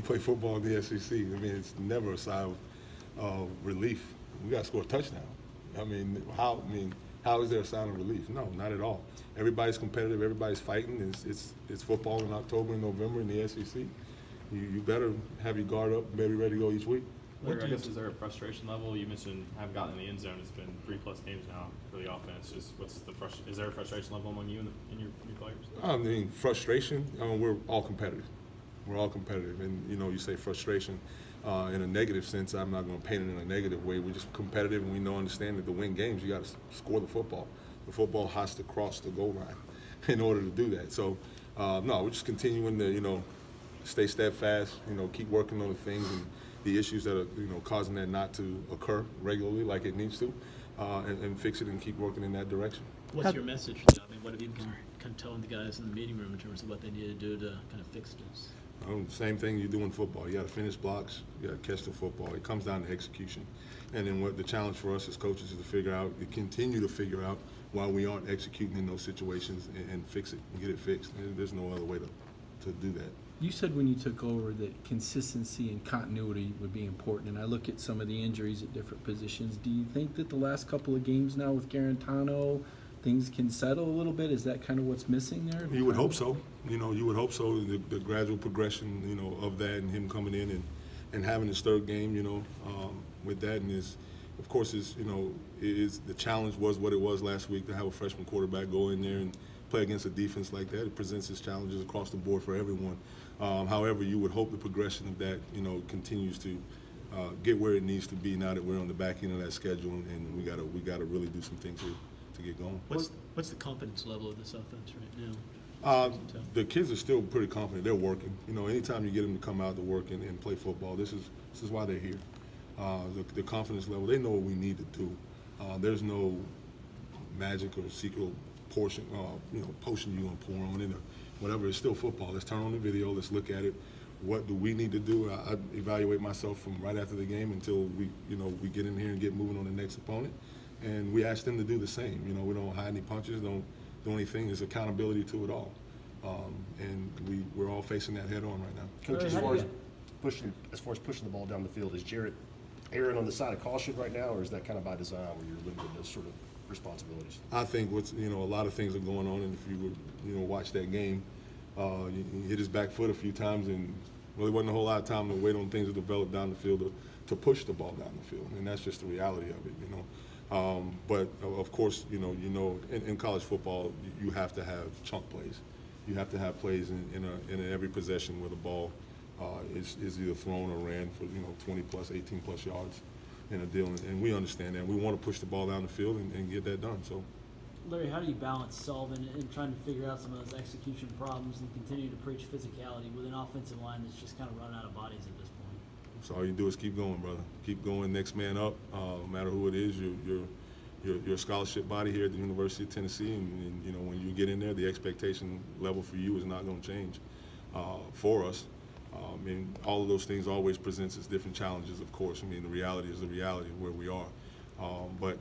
you play football in the SEC. I mean, it's never a sigh of relief. We got to score a touchdown. I mean, how is there a sign of relief? No, not at all. Everybody's competitive. Everybody's fighting. It's football in October and November in the SEC. You better have your guard up and be ready to go each week. Larry, I guess, is there a frustration level? You mentioned haven't gotten in the end zone. It's been 3+ games now for the offense. Just is there a frustration level among you and your players? I mean, frustration. We're all competitive. We're all competitive, and you say frustration in a negative sense. I'm not going to paint it in a negative way. We're just competitive, and we understand that to win games, you got to score the football. The football has to cross the goal line in order to do that. So, no, we're just continuing to stay steadfast. Keep working on the things and the issues that are causing that not to occur regularly like it needs to, and fix it and keep working in that direction. What's your message? I mean, what have you been kind of telling the guys in the meeting room in terms of what they need to do to kind of fix this? Same thing you do in football. You got to finish blocks. You got to catch the football. It comes down to execution. And then what the challenge for us as coaches is to continue to figure out why we aren't executing in those situations and fix it and get it fixed. And there's no other way to do that. You said when you took over that consistency and continuity would be important, and I look at some of the injuries at different positions. Do you think that the last couple of games now with Garantano, things can settle a little bit? Is that kind of what's missing there? You would hope so. You would hope so. The gradual progression, of that, and him coming in and having his third game, with that, and of course, the challenge was what it was last week to have a freshman quarterback go in there and play against a defense like that. It presents its challenges across the board for everyone. However, you would hope the progression of that, continues to get where it needs to be now that we're on the back end of that schedule, and we gotta really do some things to get going. What's the confidence level of this offense right now? The kids are still pretty confident. They're working. Anytime you get them to come out to work and play football, this is why they're here. The confidence level, they know what we need to do. There's no magic or secret potion you want to pour on it or whatever. It's still football. Let's turn on the video. Let's look at it. What do we need to do? I evaluate myself from right after the game until we get in here and get moving on the next opponent. And we ask them to do the same. We don't hide any punches, don't do anything. There's accountability to it all. And we're all facing that head on right now. Coach, as far as pushing the ball down the field, is Jarrett erring on the side of caution right now, or is that kind of by design where you're limited those sort of responsibilities? I think a lot of things are going on, and if you would watch that game, he hit his back foot a few times, and really wasn't a whole lot of time to wait on things to develop down the field to push the ball down the field, and that's just the reality of it, But of course, in college football, you have to have chunk plays. You have to have plays in every possession where the ball is either thrown or ran for 20+, 18+ yards in a deal, and we understand that. We want to push the ball down the field and get that done. So, Larry, how do you balance solving and trying to figure out some of those execution problems and continue to preach physicality with an offensive line that's just kind of run out of bodies at this point? So all you do is keep going, brother. Keep going. Next man up. No matter who it is, you're a scholarship body here at the University of Tennessee, and when you get in there, the expectation level for you is not going to change for us. All of those things always presents as different challenges, of course. The reality is the reality of where we are. But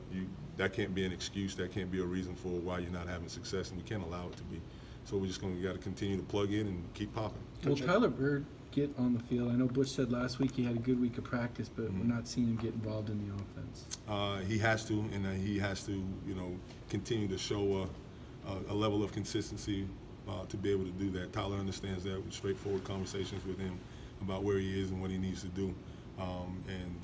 that can't be an excuse. That can't be a reason for why you're not having success, and you can't allow it to be. So we got to continue to plug in and keep popping. Will Tyler Bird get on the field? I know Butch said last week he had a good week of practice, but we're not seeing him get involved in the offense. He has to, and he has to, continue to show a level of consistency to be able to do that. Tyler understands that with straightforward conversations with him about where he is and what he needs to do, and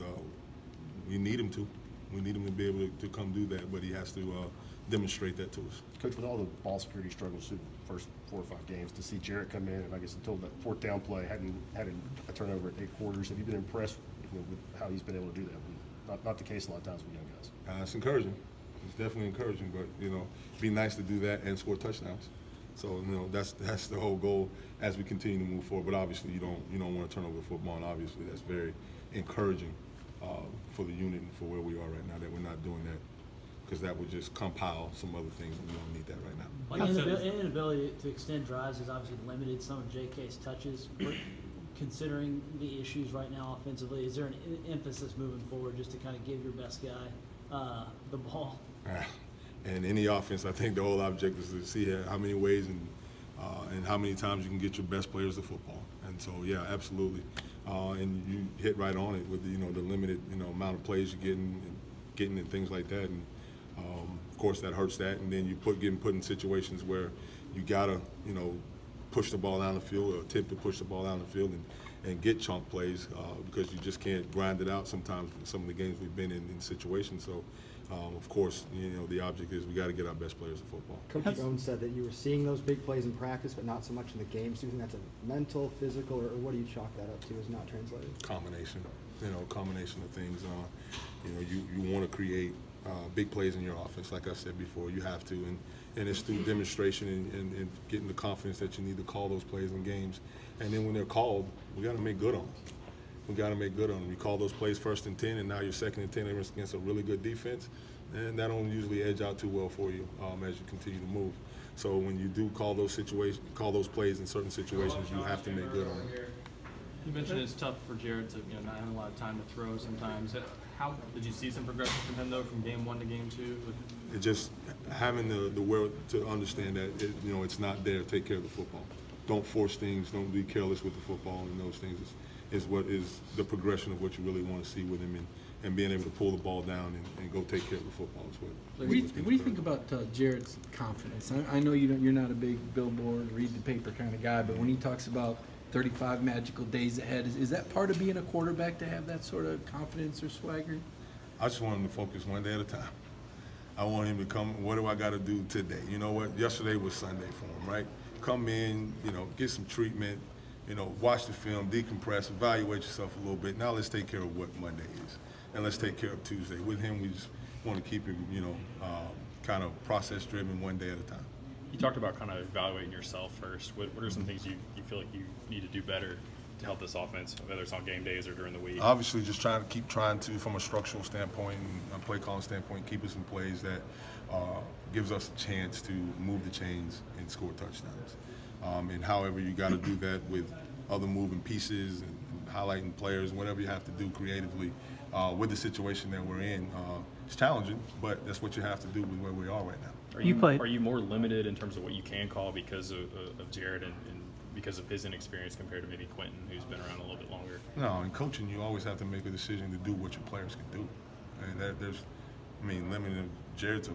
we need him to. We need him to be able to come do that, but he has to demonstrate that to us. Coach, with all the ball security struggles through the first 4 or 5 games, to see Jarrett come in, and I guess until that 4th down play, hadn't had a turnover at 8 quarters, have you been impressed with how he's been able to do that? Not the case a lot of times with young guys. It's encouraging. It's definitely encouraging, but it'd be nice to do that and score touchdowns. So that's the whole goal as we continue to move forward. But obviously you don't want to turn over the football, and obviously that's very encouraging for the unit and for where we are right now that we're not doing that, because that would just compile some other things, and we don't need that right now. Inability to extend drives has obviously limited some of JK's touches. Considering the issues right now offensively, is there an emphasis moving forward just to kind of give your best guy the ball? And any offense, I think the whole object is to see how many ways and how many times you can get your best players the football. And so, yeah, absolutely. and you hit right on it with the, the limited amount of plays you're getting and things like that. And of course that hurts that. And then you getting put in situations where you gotta push the ball down the field or attempt to push the ball down the field and get chunk plays because you just can't grind it out sometimes in some of the games we've been in situations. So, of course, the object is we got to get our best players in football. Coach Jones said that you were seeing those big plays in practice, but not so much in the games. Do you think that's a mental, physical, or what do you chalk that up to as not translated? Combination, combination of things. You want to create big plays in your offense, like I said before. You have to, and it's through demonstration and getting the confidence that you need to call those plays in games. And then when they're called, we got to make good on them. We got to make good on them. You call those plays 1st and 10, and now you're 2nd and 10 against a really good defense, and that don't usually edge out too well for you as you continue to move. So when you do call those plays in certain situations, you have to make good on them. You mentioned it's tough for Jared to not having a lot of time to throw sometimes. How did you see some progression from him though, from game 1 to game 2? It's just having the will to understand that it's not there. Take care of the football. Don't force things. Don't be careless with the football, and those things is what is the progression of what you really want to see with him, and being able to pull the ball down and go take care of the football is what. What do you think about Jared's confidence? I know you're not a big billboard, read the paper kind of guy, but when he talks about 35 magical days ahead, is that part of being a quarterback to have that sort of confidence or swagger? I just want him to focus one day at a time. I want him to come, what do I got to do today? You know what? Yesterday was Sunday for him, right? Come in, get some treatment, watch the film, decompress, evaluate yourself a little bit. Now let's take care of what Monday is, and let's take care of Tuesday. With him, we just want to keep him, kind of process-driven, one day at a time. You talked about kind of evaluating yourself first. What are some things you feel like you need to do better to help this offense, whether it's on game days or during the week? Obviously, just trying to, from a structural standpoint and a play calling standpoint, keep us in plays that gives us a chance to move the chains and score touchdowns. And however you got to do that with other moving pieces and highlighting players, whatever you have to do creatively with the situation that we're in. It's challenging, but that's what you have to do with where we are right now. Are you more limited in terms of what you can call because of Jared and because of his inexperience compared to maybe Quentin, who's been around a little bit longer? No, in coaching, you always have to make a decision to do what your players can do. And limited. Jared's a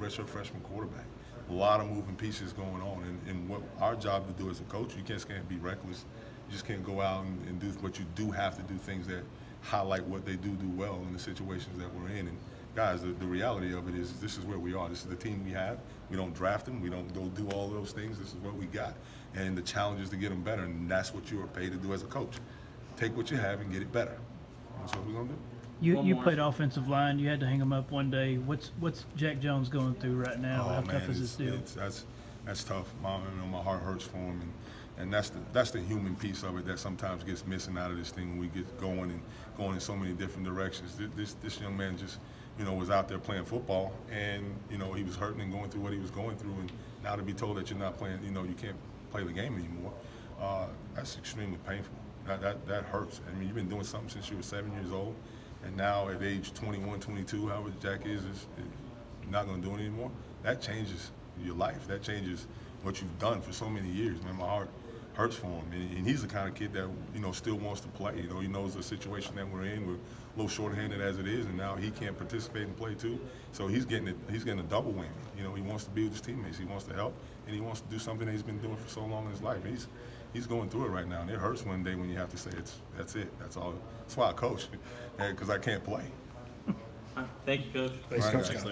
redshirt freshman quarterback. A lot of moving pieces going on, and what our job to do as a coach, you can't be reckless. You just can't go out and do what you do have to do, things that highlight what they do well in the situations that we're in. And guys, the reality of it is this is where we are. This is the team we have. We don't draft them. We don't go do all those things. This is what we got. And the challenge is to get them better, and that's what you are paid to do as a coach. Take what you have and get it better. That's what we're going to do. You played offensive line. You had to hang him up one day. What's Jack Jones going through right now? How tough is this deal? That's tough. My heart hurts for him, and that's the human piece of it that sometimes gets missing out of this thing when we get going in so many different directions. This young man just was out there playing football, and he was hurting and going through what he was going through, and now to be told that you're not playing, you can't play the game anymore, that's extremely painful. That hurts. I mean, you've been doing something since you were 7 years old. And now at age 21, 22, however Jack is not going to do it anymore. That changes your life. That changes what you've done for so many years. Man, my heart hurts for him. And he's the kind of kid that, still wants to play. He knows the situation that we're in. We're a little short-handed as it is, and now he can't participate and play too. So he's getting a double whammy. He wants to be with his teammates. He wants to help, and he wants to do something that he's been doing for so long in his life. He's going through it right now, and it hurts one day when you have to say that's it. That's all. That's why I coach, because I can't play. Thank you, Coach. Thanks, Coach.